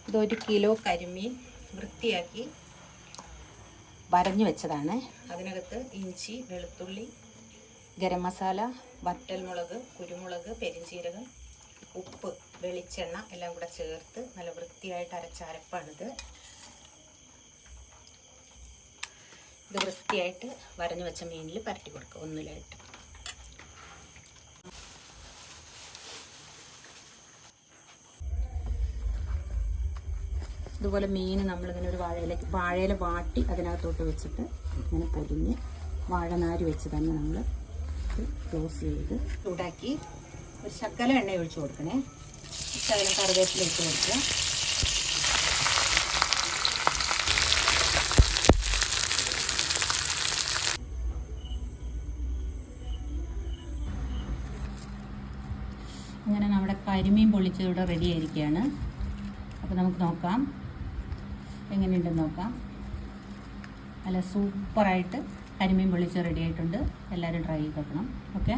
ഇതൊരു കിലോ കരിമീൻ വൃത്തിയാക്കി വരഞ്ഞു വെച്ചതാണ്. അതിനകത്ത് ഇഞ്ചി, വെളുത്തുള്ളി, ഗരം മസാല, വറ്റൽമുളക്, കുരുമുളക്, പെരിഞ്ചീരകം, ഉപ്പ്, വെളിച്ചെണ്ണ എല്ലാം കൂടെ ചേർത്ത് നല്ല വൃത്തിയായിട്ട് അരച്ച അരപ്പാണിത്. ഇത് വൃത്തിയായിട്ട് വരഞ്ഞു വെച്ച മീനിൽ പരട്ടി കൊടുക്കുക ഒന്നിലായിട്ട്. ഇതുപോലെ മീൻ നമ്മളിങ്ങനെ ഒരു വാഴയില വാട്ടി അതിനകത്തോട്ട് വെച്ചിട്ട് ഇങ്ങനെ പൊതിഞ്ഞ് വാഴനാര് വെച്ച് തന്നെ നമ്മൾ ക്ലോസ് ചെയ്ത് ചൂടാക്കി ഒരു ശകലം എണ്ണ ഒഴിച്ച് കൊടുക്കണേ. ശകലം കറിവേപ്പില ഇട്ട് കൊടുക്കുക. അങ്ങനെ നമ്മുടെ കരിമീൻ പൊള്ളിച്ചത് ഇവിടെ റെഡി ആയിരിക്കുകയാണ്. അപ്പോൾ നമുക്ക് നോക്കാം എങ്ങനെയുണ്ടെന്ന് നോക്കാം. നല്ല സൂപ്പറായിട്ട് കരിമീൻ പൊള്ളിച്ചത് റെഡി ആയിട്ടുണ്ട്. എല്ലാവരും ട്രൈ ചെയ്ത് നോക്കണം. ഓക്കെ.